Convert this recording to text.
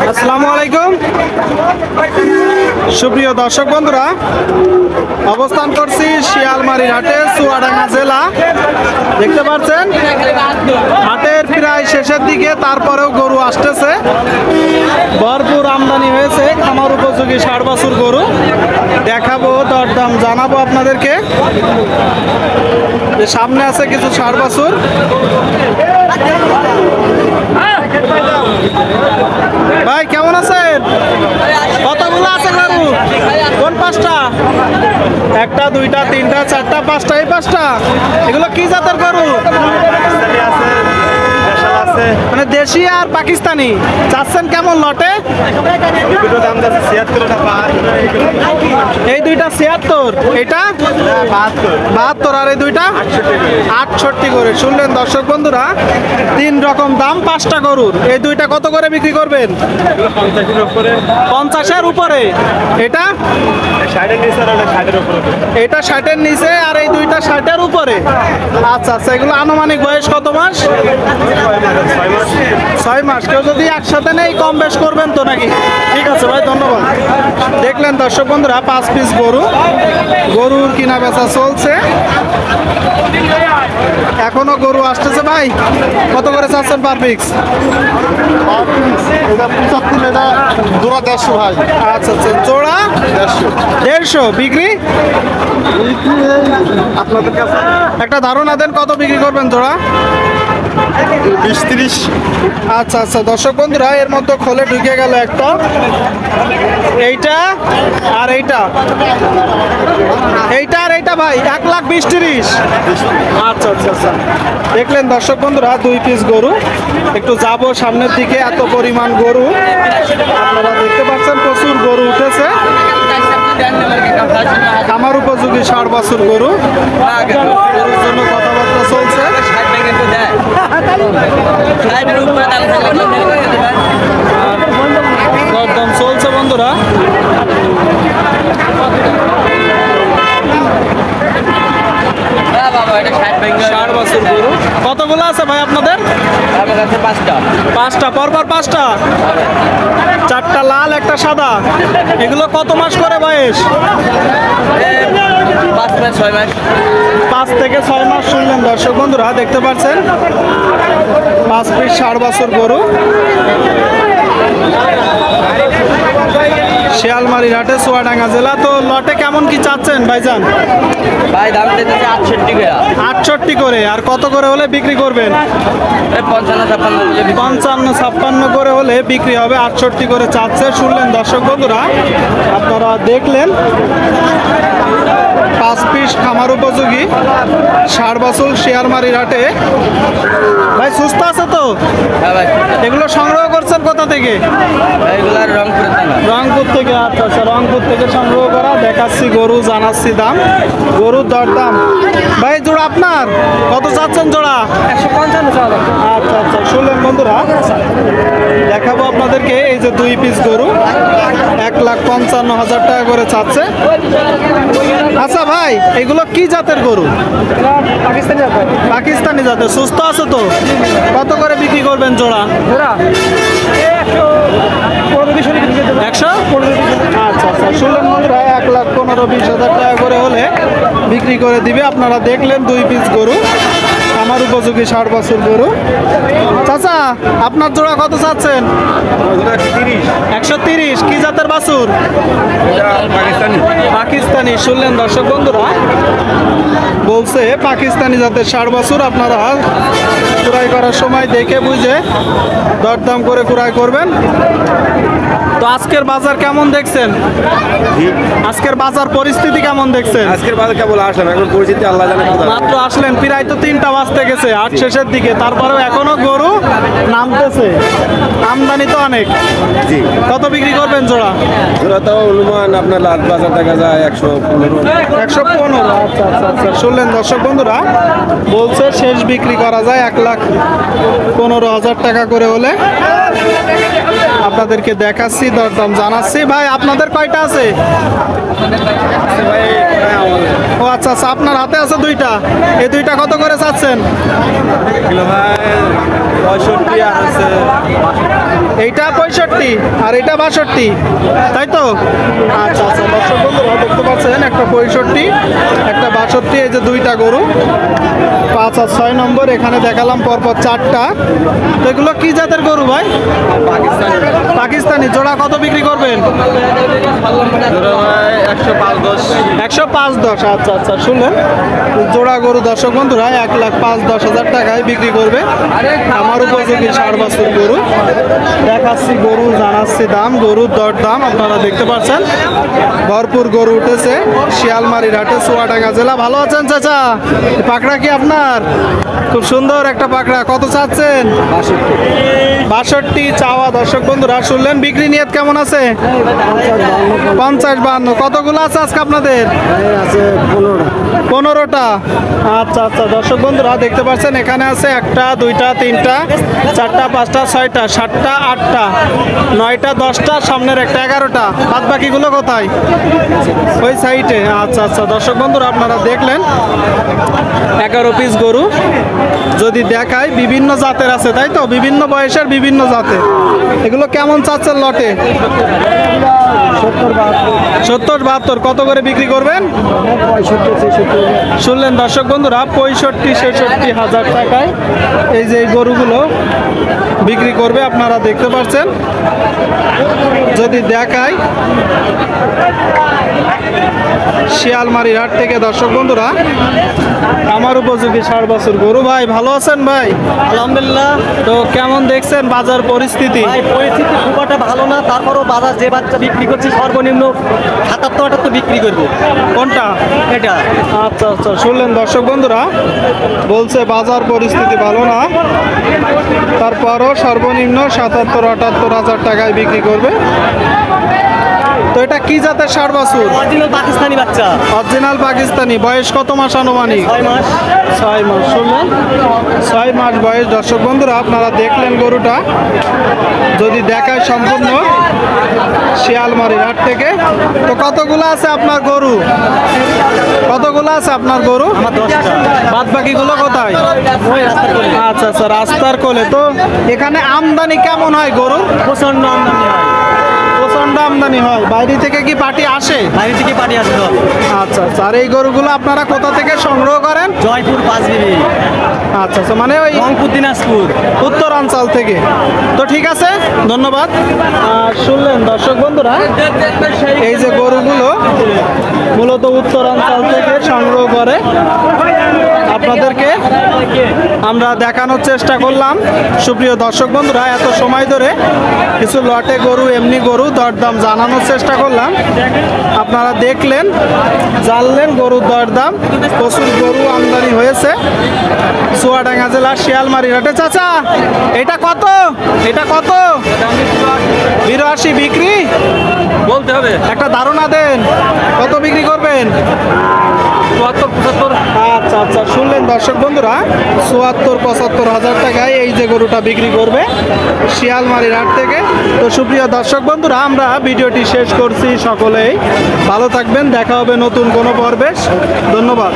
আসসালামু আলাইকুম সুপ্রিয় দর্শক বন্ধুরা, অবস্থান করছি শিয়ালমারীর হাটে, চুয়াডাঙ্গা জেলা। দেখতে পাচ্ছেন হাটের প্রায় শেষের দিকে, তারপরেও গরু আসতেছে। ভরপুর আমদানি হয়েছে, খামার উপযোগী 60 বছর গরু দেখাবো, দরদাম জানাবো আপনাদেরকে। সামনে আছে কিছু 60 বছর। ভাই কেমন আছেন? কতগুলো আছে গরু? কোন পাঁচটা? একটা, দুইটা, তিনটা, চারটা, পাঁচটা? এই পাঁচটা এগুলো কি জাতের গরু? মানে দেশি আর পাকিস্তানি। চাচ্ছেন কেমন লটে? এই দুইটা 76, এটা 72, আর এই দুইটা 68 করে। শুনলেন দর্শক বন্ধুরা, 3 রকম দাম 5টা গরুর। এই দুইটা কত করে বিক্রি করবেন? 50-এর উপরে। এটা 60-এর নিচে, আর এই দুইটা 60-এর উপরে। আচ্ছা আচ্ছা, এগুলো আনুমানিক বয়স কত মাস? 6 মাস। কেউ যদি একসাথে নেই কম বেশ করবেন তো নাকি? ঠিক আছে ভাই, ধন্যবাদ। দেখলেন দর্শক বন্ধুরা, 5 পিস গরুর কিনা বেচা চলছে। এখনো গরু আসতেছে। ভাই কত করে চাচ্ছেন পার পিস? জোড়া 150 ভাই। আচ্ছা আচ্ছা, জোড়া 150 বিক্রি। আপনাদের কাছে একটা ধারণা দেন কত বিক্রি করবেন জোড়া? 20-30। আচ্ছা আচ্ছা দর্শক বন্ধুরা, এর মধ্যে খোলে ঢুকে গেল একটা, এইটা আর এইটা, আর এইটা ভাই 1,20,30। আচ্ছা আচ্ছা আচ্ছা, দেখলেন দর্শক বন্ধুরা 2 পিস গরু। একটু যাব সামনের দিকে, এত পরিমাণ গরু আপনারা দেখতে পাচ্ছেন, প্রচুর গরু উঠেছে। খামার উপযোগী 60 বছর গরু, গরুর জন্য কথাবার্তা চলছে। দরদাম চলছে বন্ধুরা। 60 বছর গরু। কতগুলো আছে ভাই আপনাদের? 5টা পরপর 5টা, 4টা লাল, একটা সাদা। এগুলো কত মাস করে বয়স? 5 থেকে 6 মাস। শুনলেন দর্শক বন্ধুরা, দেখতে পাচ্ছেন 5 পিস 60 বছর গরু শিয়ালমারীর হাটে, চুয়াডাঙ্গা জেলা। তো লটে কেমন কি চাচ্ছেন ভাইজান? ভাই দাম দিতেছে 68 করে। 68 করে। আর কত করে হলে বিক্রি করবেন? 55-56 করে হলে বিক্রি হবে। 68 করে চাচ্ছে। শুনলেন দর্শক বন্ধুরা, আপনারা দেখলেন 5 পিস খামার উপযোগী 60 বছর শিয়ালমারীর হাটে। ভাই সুস্থ আছে তো? হ্যাঁ ভাই। এগুলো সংগ্রহ করছেন কোথা থেকে? এগুলার রংপুর থেকে। আচ্ছা আচ্ছা, রংপুর থেকে সংগ্রহ করা। দেখাচ্ছি গরু, জানাচ্ছি দাম, গরুর দরদাম। ভাই জোড়া আপনার কত চাচ্ছেন জোড়া? 155। আচ্ছা আচ্ছা, শুনলেন বন্ধুরা, দেখাবো আপনাদেরকে। এই যে 2 পিস গরু 1,55,000 টাকা করে চাচ্ছে। আচ্ছা ভাই, এগুলো কি জাতের গরু? পাকিস্তানি জাতের। সুস্থ আছে তো? কত করে বিক্রি করবেন জোড়া? 100? আচ্ছা আচ্ছা, শুনলেন বন্ধুরা, 1,15,000-20,000 টাকা করে হলে বিক্রি করে দিবে। আপনারা দেখলেন 2 পিস গরু, আমার উপযোগী 60 বছর গরু। চাচা আপনার জোড়া কত চাচ্ছেন? 130। কি জাতের বাছুর? পাকিস্তানি। শুনলেন দর্শক বন্ধুরা, বলছে পাকিস্তানি জাতের 60 বছর। আপনারা ক্রয় করার সময় দেখে বুঝে দরদাম করে ক্রয় করবেন। তো আজকের বাজার কেমন দেখছেন? আজকের বাজার পরিস্থিতি কেমন দেখছেন? আজকের বাজার কেবল আসলাম, এখন পরিস্থিতি আল্লাহ জানে। মাত্র আসলেন, প্রায় তো 3টা বাজতে গেছে, 8 শেষের দিকে। তারপরেও এখনো গরু নামতেছে, আমদানি তো অনেক। জি। কত বিক্রি করবেন জোড়া? জোড়া তো অনুমান আপনার লাখ বাজার দেখা যায় 115। 115। আচ্ছা আচ্ছা আচ্ছা, শুনলেন দর্শক বন্ধুরা, বলছে শেষ বিক্রি করা যায় 1,15,000 টাকা করে হলে। আপনাদেরকে দেখাচ্ছি, দরদাম জানাচ্ছি। ভাই আপনাদের কয়টা আছে? ও আচ্ছা আচ্ছা, আপনার হাতে আছে 2টা। এই 2টা কত করে চাচ্ছেন? ভাই 65 আর আছে এইটা 65 আর এটা 62, তাই তো? আচ্ছা আচ্ছা, দর্শক বন্ধুরা দেখতে পাচ্ছেন একটা 65 একটা 62, এই যে দুইটা গরু 5 আর 6 নম্বর। এখানে দেখালাম পরপর 4টা। তো এগুলো কি জাতের গরু ভাই? পাকিস্তানি। জোড়া কত বিক্রি করবেন? 105-10। আচ্ছা আচ্ছা, শুনলেন জোড়া গরু দর্শক বন্ধুরা 1,05,10,000 টাকায় বিক্রি করবে। আমার উপযোগী 4 বছর গরু দেখাচ্ছি, গরু জানাচ্ছি দাম, গরুর দর দাম আপনারা দেখতে পাচ্ছেন। ভরপুর গরু উঠেছে শিয়ালমারির হাটে, চুয়াডাঙ্গা জেলা। ভালো আছেন চাচা? পাকড়া কি আপনার? খুব সুন্দর একটা পাকড়া। কত চাচ্ছেন? 62 চাওয়া দর্শক বন্ধুরা শুনলেন। বিক্রি নিয়ত কেমন আছে? 50-52। কতগুলো আছে আজকে আপনাদের? 15টা। আচ্ছা আচ্ছা, দর্শক বন্ধুরা দেখতে পাচ্ছেন এখানে আছে 1টা 2টা 3টা 4টা 5টা 6টা 7টা 8টা 9টা 10টা, সামনের একটা 11টা। বাদ বাকিগুলো কোথায়? ওই সাইডে। আচ্ছা আচ্ছা, দর্শক বন্ধুরা আপনারা দেখলেন 11 পিস গরু। যদি দেখায় বিভিন্ন জাতের আছে, তাই তো? বিভিন্ন বয়সের বিভিন্ন জাতের। এগুলো কেমন চাচ্ছেন লটে? 70-72। কত করে বিক্রি করবেন? শুনলেন দর্শক বন্ধুরা 65-66 হাজার টাকায় এই যে এই গরুগুলো বিক্রি করবে, আপনারা দেখতে পাচ্ছেন। যদি দেখায় শিয়ালমারির হাট থেকে দর্শক বন্ধুরা আমার উপযোগী 4 বছর গরু। ভাই ভালো আছেন ভাই? আলহামদুলিল্লাহ। তো কেমন দেখছেন বাজার পরিস্থিতি? ভাই পরিস্থিতি খুব একটা ভালো না, তারপরও বাজার যে বাচ্চা বিক্রি করছি সর্বনিম্ন 77-78 বিক্রি করবো। কোনটা? এটা। আচ্ছা আচ্ছা, শুনলেন দর্শক বন্ধুরা বলছে বাজার পরিস্থিতি ভালো না, তারপরও সর্বনিম্ন 77-78 হাজার টাকায় বিক্রি করবে। তো এটা কি জাতের 4 বছর? অরিজিনাল পাকিস্তানি বাচ্চা। অরিজিনাল পাকিস্তানি। বয়স কত মাস আনুমানিক? 6 মাস। 6 মাস। শুনলেন 6 মাস বয়স দর্শক বন্ধুরা আপনারা দেখলেন গরুটা। যদি দেখায় সম্পূর্ণ শিয়ালমারির হাট থেকে। তো কতগুলো আছে আপনার গরু? কতগুলো আছে আপনার গরু? আমার 10টা। বাদ বাকিগুলো কোথায়? ওই রাস্তার কোলে। আচ্ছা আচ্ছা, রাস্তার কোলে। তো এখানে আমদানি কেমন হয় গরু? প্রচন্ড আমদানি হয়। প্রচন্ড আমদানি হয়। বাইরে থেকে কি পার্টি আসে? বাইরে থেকে পাঠিয়ে আসতে হবে। আচ্ছা আচ্ছা, আর এই গরুগুলো আপনারা কোথা থেকে সংগ্রহ করেন? জয়পুর 5 বিবি, আচ্ছা আচ্ছা, মানে ওই রংপুর, দিনাজপুর। উত্তরাঞ্চল থেকে। তো ঠিক আছে, ধন্যবাদ। আর শুনলেন দর্শক বন্ধুরা এই যে গরুগুলো মূলত উত্তরাঞ্চল থেকে সংগ্রহ করে আপনাদেরকে আমরা দেখানোর চেষ্টা করলাম। সুপ্রিয় দর্শক বন্ধুরা এত সময় ধরে কিছু লটে গরু, এমনি গরু দরদাম জানানোর চেষ্টা করলাম। আপনারা দেখলেন, জানলেন গরুর দরদাম। প্রচুর গরু আমদানি হয়েছে চুয়াডাঙ্গা জেলার শিয়ালমারির হাটে। চাচা এটা কত? এটা কত? 82 বিক্রি বলতে হবে। একটা ধারণা দেন, কত বিক্রি করবেন? 74-75। আচ্ছা আচ্ছা, শুনলেন দর্শক বন্ধুরা 74-75 হাজার টাকায় এই যে গরুটা বিক্রি করবে শিয়ালমারির হাট থেকে। তো সুপ্রিয় দর্শক বন্ধুরা আমরা ভিডিওটি শেষ করছি। সকলেই ভালো থাকবেন, দেখা হবে নতুন কোনো পর্বে। ধন্যবাদ।